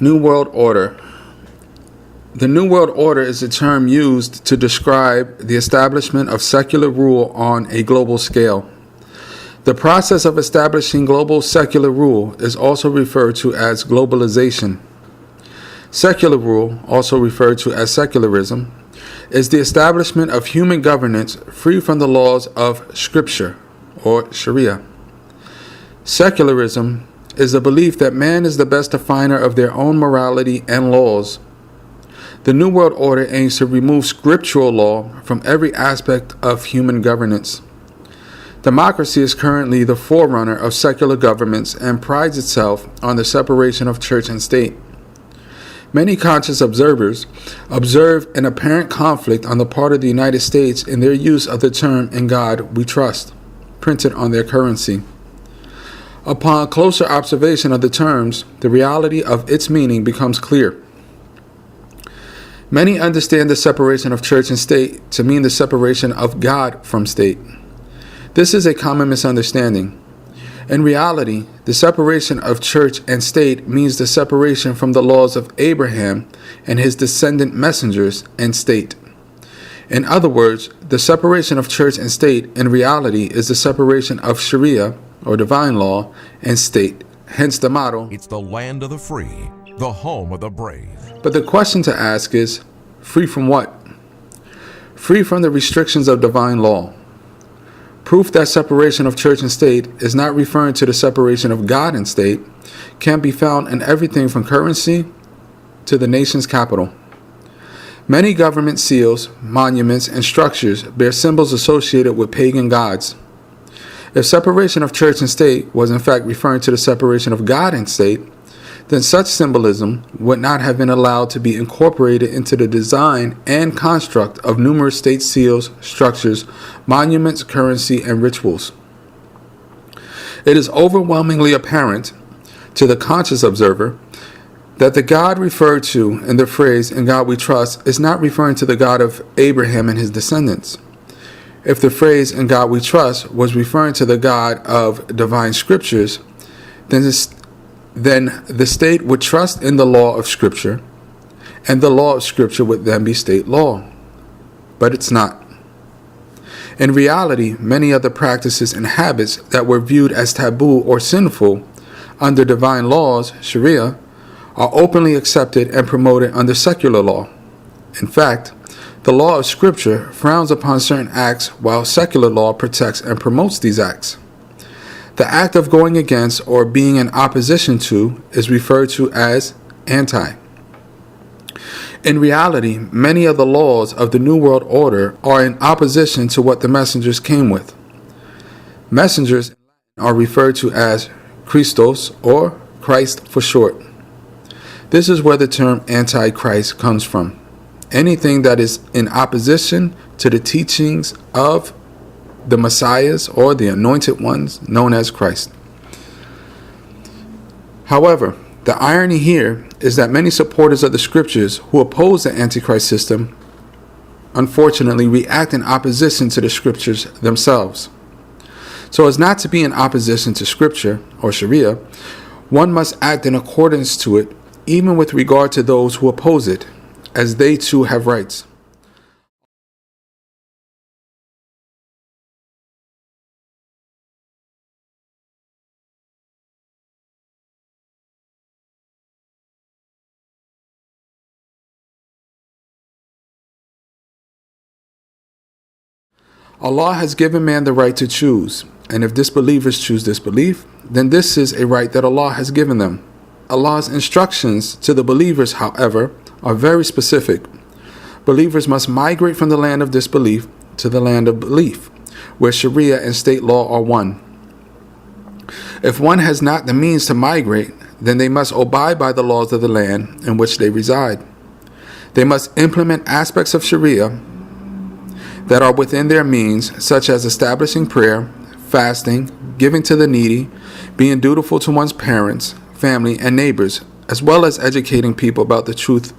New World Order. The New World Order is a term used to describe the establishment of secular rule on a global scale. The process of establishing global secular rule is also referred to as globalization. Secular rule, also referred to as secularism, is the establishment of human governance free from the laws of Scripture, or Sharia. Secularism is the belief that man is the best definer of their own morality and laws. The New World Order aims to remove scriptural law from every aspect of human governance. Democracy is currently the forerunner of secular governments and prides itself on the separation of church and state. Many conscious observers observe an apparent conflict on the part of the United States in their use of the term "In God We Trust," printed on their currency. Upon closer observation of the terms, the reality of its meaning becomes clear. Many understand the separation of church and state to mean the separation of God from state. This is a common misunderstanding. In reality, the separation of church and state means the separation from the laws of Abraham and his descendant messengers and state. In other words, the separation of church and state in reality is the separation of Sharia, or divine law, and state. Hence the motto, "It's the land of the free, the home of the brave." But the question to ask is, free from what? Free from the restrictions of divine law. Proof that separation of church and state is not referring to the separation of God and state can be found in everything from currency to the nation's capital. Many government seals, monuments, and structures bear symbols associated with pagan gods. If separation of church and state was in fact referring to the separation of God and state, then such symbolism would not have been allowed to be incorporated into the design and construct of numerous state seals, structures, monuments, currency, and rituals. It is overwhelmingly apparent to the conscious observer that the God referred to in the phrase "In God We Trust" is not referring to the God of Abraham and his descendants. If the phrase "In God We Trust" was referring to the God of divine scriptures, then the state would trust in the law of Scripture, and the law of Scripture would then be state law. But it's not. In reality, many other practices and habits that were viewed as taboo or sinful under divine laws, Sharia, are openly accepted and promoted under secular law. In fact, the law of Scripture frowns upon certain acts while secular law protects and promotes these acts. The act of going against or being in opposition to is referred to as anti. In reality, many of the laws of the New World Order are in opposition to what the messengers came with. Messengers are referred to as Christos, or Christ for short. This is where the term Antichrist comes from. Anything that is in opposition to the teachings of the Messiahs or the anointed ones known as Christ. However, the irony here is that many supporters of the scriptures who oppose the Antichrist system unfortunately react in opposition to the scriptures themselves. So as not to be in opposition to scripture or Sharia, one must act in accordance to it even with regard to those who oppose it, as they too have rights. Allah has given man the right to choose, and if disbelievers choose disbelief, then this is a right that Allah has given them. Allah's instructions to the believers, however, are very specific. Believers must migrate from the land of disbelief to the land of belief, where Sharia and state law are one. If one has not the means to migrate, then they must abide by the laws of the land in which they reside. They must implement aspects of Sharia that are within their means, such as establishing prayer, fasting, giving to the needy, being dutiful to one's parents, family, and neighbors, as well as educating people about the truth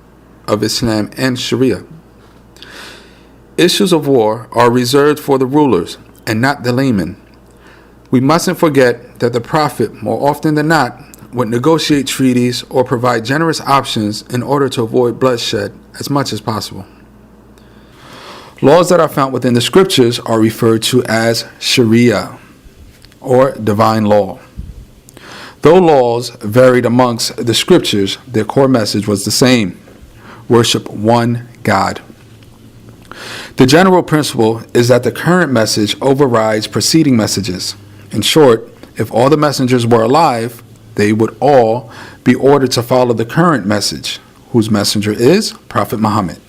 of Islam and Sharia. Issues of war are reserved for the rulers and not the laymen. We mustn't forget that the Prophet, more often than not, would negotiate treaties or provide generous options in order to avoid bloodshed as much as possible. Laws that are found within the scriptures are referred to as Sharia, or divine law. Though laws varied amongst the scriptures, their core message was the same: worship one God. The general principle is that the current message overrides preceding messages. In short, if all the messengers were alive, they would all be ordered to follow the current message, whose messenger is Prophet Muhammad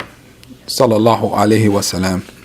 sallallahu alaihi wasallam.